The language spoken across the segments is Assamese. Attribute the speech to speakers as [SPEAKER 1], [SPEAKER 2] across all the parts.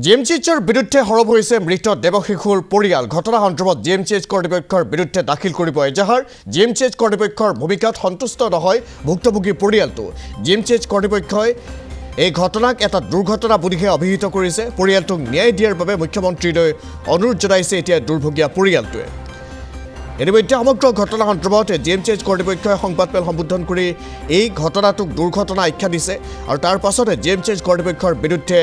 [SPEAKER 1] জিএমচিএইচৰ বিৰুদ্ধে সৰব হৈছে মৃত দেৱশিশুৰ পৰিয়াল। ঘটনা সন্দৰ্ভত জিএমচিএইচ কৰ্তৃপক্ষৰ বিৰুদ্ধে দাখিল কৰিব এজাহাৰ। জিএমচিএইচ কৰ্তৃপক্ষৰ ভূমিকাত সন্তুষ্ট নহয় ভুক্তভোগী পৰিয়ালটো। জিএমচিএইচ কৰ্তৃপক্ষই এই ঘটনাক এটা দুৰ্ঘটনা বুলিহে অভিহিত কৰিছে। পৰিয়ালটোক ন্যায় দিয়াৰ বাবে মুখ্যমন্ত্ৰীলৈ অনুৰোধ জনাইছে এতিয়া দুৰ্ভগীয়া পৰিয়ালটোৱে। ইতিমধ্যে সমগ্ৰ ঘটনা সন্দৰ্ভত জিএমচিএইচ কৰ্তৃপক্ষই সংবাদমেল সম্বোধন কৰি এই ঘটনাটোক দুৰ্ঘটনা আখ্যা দিছে আৰু তাৰ পাছতে জিএমচিএইচ কৰ্তৃপক্ষৰ বিৰুদ্ধে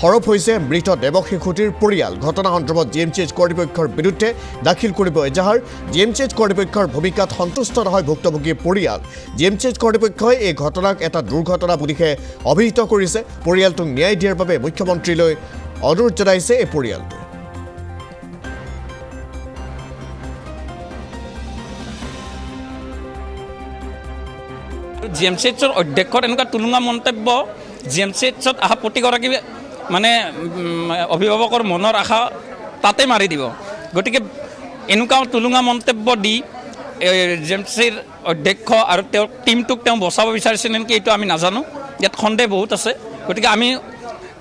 [SPEAKER 1] সৰব হৈছে মৃত দেৱশিশুটিৰ পৰিয়াল। ঘটনা সন্দৰ্ভত জিএমচিএইচ কৰ্তৃপক্ষৰ বিৰুদ্ধে দাখিল কৰিব এজাহাৰ। জিএমচিএইচ কৰ্তৃপক্ষৰ ভূমিকাত সন্তুষ্ট নহয় ভুক্তভোগী পৰিয়াল। জিএমচিএইচ কৰ্তৃপক্ষই এই ঘটনাক এটা দুৰ্ঘটনা বুলিহে অভিহিত কৰিছে। পৰিয়ালটোক ন্যায় দিয়াৰ বাবে মুখ্যমন্ত্ৰীলৈ অনুৰোধ জনাইছে এই পৰিয়ালটোৱে।
[SPEAKER 2] জিএমচিএইচৰ অধ্যক্ষৰ এনেকুৱা তুলুঙা মন্তব্য জিএমচিএইচত অহা প্ৰতিগৰাকী মানে অভিভাৱকৰ মনৰ আশা তাতে মাৰি দিব। গতিকে এনেকুৱা তুলুঙা মন্তব্য দি জিএমচিৰ অধ্যক্ষ আৰু তেওঁৰ টীমটোক তেওঁ বচাব বিচাৰিছে নেকি এইটো আমি নাজানো। ইয়াত সন্দেহ বহুত আছে। গতিকে আমি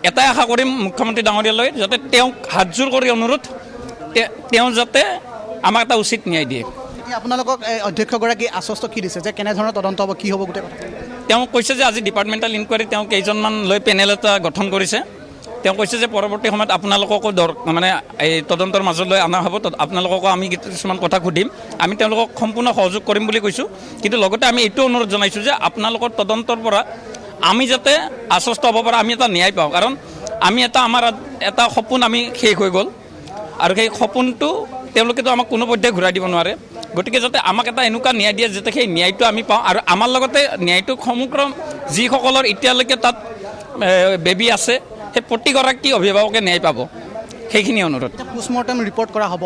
[SPEAKER 2] এটাই আশা কৰিম মুখ্যমন্ত্ৰী ডাঙৰীয়ালৈ, যাতে তেওঁক হাতযোৰ কৰি অনুৰোধ, তেওঁ যাতে আমাক এটা উচিত ন্যায় দিয়ে।
[SPEAKER 3] আপোনালোকক অধ্যক্ষগৰাকী আশ্বস্ত কি দিছে যে কেনেধৰণৰ তদন্ত হ'ব, কি হ'ব গোটেই কথা?
[SPEAKER 2] তেওঁ কৈছে যে আজি ডিপাৰ্টমেণ্টেল ইনকুৱাৰী তেওঁ কেইজনমান লৈ পেনেল এটা গঠন কৰিছে। তেওঁ কৈছে যে পৰৱৰ্তী সময়ত আপোনালোককো মানে এই তদন্তৰ মাজলৈ অনা হ'ব, আপোনালোককো আমি কিছুমান কথা সুধিম, আমি তেওঁলোকক সম্পূৰ্ণ সহযোগ কৰিম বুলি কৈছোঁ। কিন্তু লগতে আমি এইটো অনুৰোধ জনাইছোঁ যে আপোনালোকৰ তদন্তৰ পৰা আমি যাতে আশ্বস্ত হ'ব পাৰোঁ, আমি এটা ন্যায় পাওঁ। কাৰণ আমি আমাৰ এটা সপোন আমি শেষ হৈ গ'ল আৰু সেই সপোনটো তেওঁলোকেতো আমাক কোনো পধ্যে ঘূৰাই দিব নোৱাৰে। গতিকে যাতে আমাক এটা এনেকুৱা ন্যায় দিয়ে যাতে সেই ন্যায়টো আমি পাওঁ আৰু আমাৰ লগতে ন্যায়টো সমগ্ৰ যিসকলৰ এতিয়ালৈকে তাত বেবী আছে সেই প্ৰতিগৰাকী অভিভাৱকে ন্যায় পাব, সেইখিনি অনুৰোধ।
[SPEAKER 3] পোষ্টমৰ্টেম ৰিপৰ্ট কৰা হ'ব,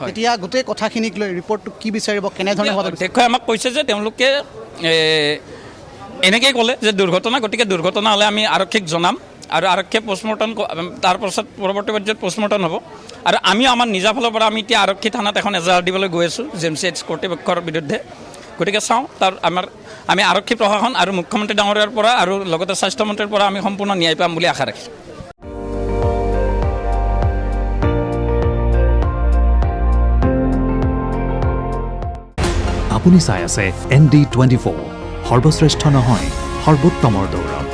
[SPEAKER 3] এতিয়া গোটেই কথাখিনিক লৈ ৰিপৰ্টটো কি বিচাৰিব, কেনেধৰণে হ'ব?
[SPEAKER 2] অধ্যক্ষই আমাক কৈছে যে তেওঁলোকে এনেকৈ ক'লে যে দুৰ্ঘটনা, গতিকে দুৰ্ঘটনা হ'লে আমি আৰক্ষীক জনাম আৰু আৰক্ষীয়ে পষ্টমৰ্টম, তাৰপাছত পৰৱৰ্তী পৰ্যায়ত পষ্টমৰ্টম হ'ব। আৰু আমিও আমাৰ নিজা ফালৰ পৰা আমি এতিয়া আৰক্ষী থানাত এখন এজাহাৰ দিবলৈ গৈ আছোঁ জিএমচিএইচ কৰ্তৃপক্ষৰ বিৰুদ্ধে। গতিকে চাওঁ, আমি আৰক্ষী প্ৰশাসন আৰু মুখ্যমন্ত্ৰী ডাঙৰীয়াৰ পৰা আৰু লগতে স্বাস্থ্যমন্ত্ৰীৰ পৰা আমি সম্পূৰ্ণ ন্যায় পাম বুলি আশা ৰাখিছোঁ।
[SPEAKER 4] আপুনি চাই আছে ND24, সৰ্বশ্ৰেষ্ঠ নহয় সৰ্বোত্তমৰ দৌৰ।